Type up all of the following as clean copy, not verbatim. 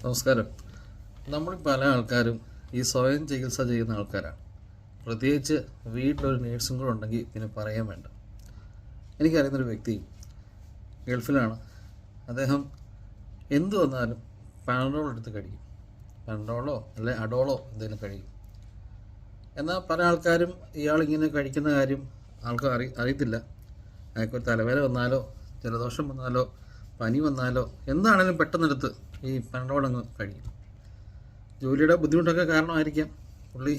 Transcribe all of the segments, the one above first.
നമസ്കാരം. നമ്മൾ പല ആൾക്കാരും ഈ സ്വയം ചികിത്സ ചെയ്യുന്ന ആൾക്കാരാണ്. പ്രത്യേകിച്ച് വീട്ടിലൊരു നേഴ്സും കൂടെ ഉണ്ടെങ്കിൽ പിന്നെ പറയാൻ വേണ്ട. എനിക്കറിയുന്നൊരു വ്യക്തി ഗൾഫിലാണ്. അദ്ദേഹം എന്തു വന്നാലും പാനഡോൾ എടുത്ത് കഴിക്കും. പാനഡോളോ അല്ലെ അഡോളോ എന്തെങ്കിലും കഴിക്കും. എന്നാൽ പല ആൾക്കാരും ഇയാളിങ്ങനെ കഴിക്കുന്ന കാര്യം ആൾക്ക് അറിയത്തില്ല. അയാൾക്കൊരു തലവേദന വന്നാലോ ജലദോഷം വന്നാലോ പനി വന്നാലോ എന്താണേലും പെട്ടെന്നെടുത്ത് ഈ പാനഡോൾ അങ്ങ് കഴിക്കും. ജോലിയുടെ ബുദ്ധിമുട്ടൊക്കെ കാരണമായിരിക്കാം പുള്ളി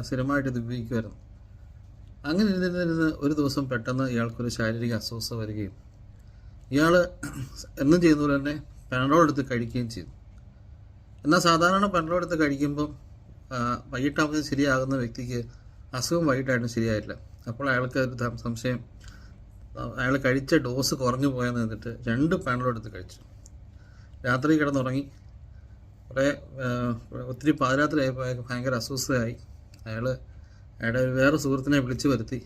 സ്ഥിരമായിട്ട് ഇത് ഉപയോഗിക്കുമായിരുന്നു. അങ്ങനെ ഇരുന്നിരുന്ന് ഒരു ദിവസം പെട്ടെന്ന് ഇയാൾക്കൊരു ശാരീരിക അസ്വസ്ഥത വരികയും ഇയാൾ എന്നും ചെയ്യുന്ന പോലെ തന്നെ പാനഡോൾ എടുത്ത് കഴിക്കുകയും ചെയ്തു. എന്നാൽ സാധാരണ പാനഡോൾ എടുത്ത് കഴിക്കുമ്പം വൈകിട്ടാവുന്നത് ശരിയാകുന്ന വ്യക്തിക്ക് അസുഖം വൈകിട്ടായിട്ടും ശരിയായില്ല. അപ്പോൾ അയാൾക്ക് ഒരു സംശയം, അയാൾ കഴിച്ച ഡോസ് കുറഞ്ഞു പോയെന്ന് എന്നിട്ട് 2 പാനഡോൾ എടുത്ത് കഴിച്ചു. രാത്രി കിടന്നുറങ്ങി. ഒത്തിരി പാതിരാത്രി ആയപ്പോൾ അയാൾക്ക് ഭയങ്കര അസ്വസ്ഥതയായി. അയാളുടെ വേറെ സുഹൃത്തിനെ വിളിച്ചു വരുത്തി.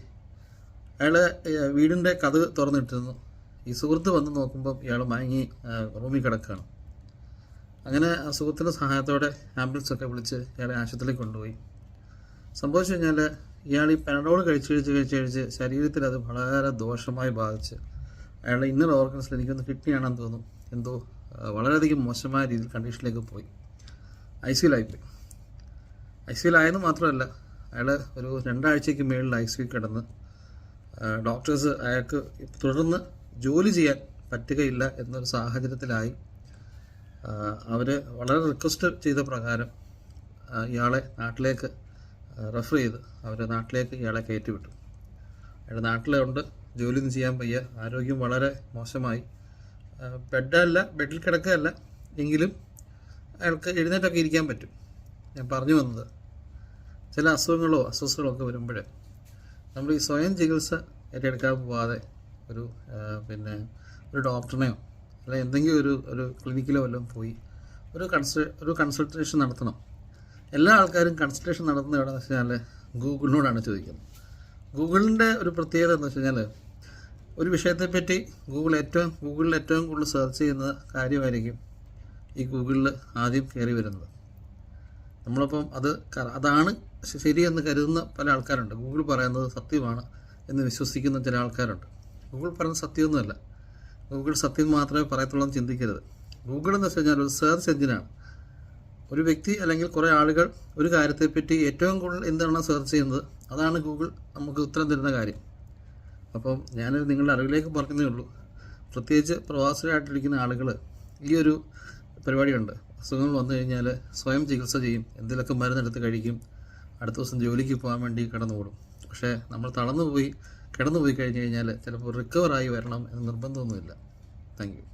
അയാൾ വീടിൻ്റെ കതക് തുറന്നിട്ടിരുന്നു. ഈ സുഹൃത്ത് വന്ന് നോക്കുമ്പം ഇയാൾ മയങ്ങി റൂമിൽ കിടക്കുകയാണ്. അങ്ങനെ ആ സുഹൃത്തിൻ്റെ സഹായത്തോടെ ആംബുലൻസൊക്കെ വിളിച്ച് ഇയാളെ ആശുപത്രിയിൽ കൊണ്ടുപോയി. സംഭവിച്ചു കഴിഞ്ഞാൽ ഇയാൾ ഈ പാനഡോൾ കഴിച്ച് ശരീരത്തിൽ അത് വളരെ ദോഷമായി ബാധിച്ച് അയാളുടെ ഇന്നർ ഓർഗൻസിൽ എനിക്കൊന്ന് കിഡ്നിയാണെന്ന് തോന്നുന്നു എന്തോ വളരെയധികം മോശമായ രീതിയിൽ കണ്ടീഷനിലേക്ക് പോയി. ഐസിയുലായിപ്പോയി. ഐസിയുലായെന്ന് മാത്രമല്ല, അയാൾ ഒരു 2 ആഴ്ചയ്ക്ക് മേളിൽ ഐസിയു കിടന്ന് ഡോക്ടേഴ്സ് അയാൾക്ക് തുടർന്ന് ജോലി ചെയ്യാൻ പറ്റുകയില്ല എന്നൊരു സാഹചര്യത്തിലായി. അവർ വളരെ റിക്വസ്റ്റ് ചെയ്ത പ്രകാരം ഇയാളെ നാട്ടിലേക്ക് റെഫർ ചെയ്ത് അവരുടെ നാട്ടിലേക്ക് ഇയാളെ കയറ്റിവിട്ടു. അയാളുടെ നാട്ടിലുണ്ട്, ജോലിയൊന്നും ചെയ്യാൻ വയ്യ, ആരോഗ്യം വളരെ മോശമായി. ബെഡിൽ കിടക്കുകയല്ല, എങ്കിലും അയാൾക്ക് എഴുന്നേറ്റൊക്കെ ഇരിക്കാൻ പറ്റും. ഞാൻ പറഞ്ഞു വന്നത്, ചില അസുഖങ്ങളോ അസ്വസ്ഥകളോ ഒക്കെ വരുമ്പോൾ നമ്മൾ ഈ സ്വയം ചികിത്സ ഏറ്റെടുക്കാൻ പോവാതെ ഒരു ഡോക്ടറിനെയോ അല്ലെങ്കിൽ എന്തെങ്കിലും ഒരു ക്ലിനിക്കിലോ വല്ലതും പോയി ഒരു കൺസൾട്ടേഷൻ നടത്തണം. എല്ലാ ആൾക്കാരും കൺസൾട്ടേഷൻ നടത്തുന്നത് എവിടെയെന്ന് വെച്ച് കഴിഞ്ഞാൽ ഗൂഗിളിനോടാണ് ചോദിക്കുന്നത്. ഗൂഗിളിൻ്റെ ഒരു പ്രത്യേകത എന്ന് വെച്ച് കഴിഞ്ഞാൽ ഒരു വിഷയത്തെപ്പറ്റി ഗൂഗിളിൽ ഏറ്റവും കൂടുതൽ സെർച്ച് ചെയ്യുന്ന കാര്യമായിരിക്കും ഈ ഗൂഗിളിൽ ആദ്യം കയറി വരുന്നത്. നമ്മളപ്പം അതാണ് ശരിയെന്ന് കരുതുന്ന പല ആൾക്കാരുണ്ട്. ഗൂഗിൾ പറയുന്നത് സത്യമാണ് എന്ന് വിശ്വസിക്കുന്ന ചില ആൾക്കാരുണ്ട്. ഗൂഗിൾ പറയുന്നത് സത്യമൊന്നുമല്ല. ഗൂഗിൾ സത്യം മാത്രമേ പറയത്തുള്ളൂ എന്ന് ചിന്തിക്കരുത്. ഗൂഗിൾ എന്ന് വെച്ച് കഴിഞ്ഞാൽ ഒരു സെർച്ച് എഞ്ചിനാണ്. ഒരു വ്യക്തി അല്ലെങ്കിൽ കുറേ ആളുകൾ ഒരു കാര്യത്തെപ്പറ്റി ഏറ്റവും കൂടുതൽ എന്താണോ സെർച്ച് ചെയ്യുന്നത് അതാണ് ഗൂഗിൾ നമുക്ക് ഉത്തരം തരുന്ന കാര്യം. അപ്പം ഞാനത് നിങ്ങളുടെ അറിവിലേക്ക് പറഞ്ഞതേ ഉള്ളൂ. പ്രത്യേകിച്ച് പ്രവാസികളായിട്ടിരിക്കുന്ന ആളുകൾ ഈ ഒരു പരിപാടിയുണ്ട്. അസുഖങ്ങൾ വന്നു കഴിഞ്ഞാൽ സ്വയം ചികിത്സ ചെയ്യും, എന്തെങ്കിലുമൊക്കെ മരുന്നെടുത്ത് കഴിക്കും, അടുത്ത ദിവസം ജോലിക്ക് പോകാൻ വേണ്ടി കിടന്നുകൂടും. പക്ഷേ നമ്മൾ കിടന്നുപോയി കഴിഞ്ഞ് കഴിഞ്ഞാൽ ചിലപ്പോൾ റിക്കവറായി വരണം എന്ന് നിർബന്ധമൊന്നുമില്ല. Thank you.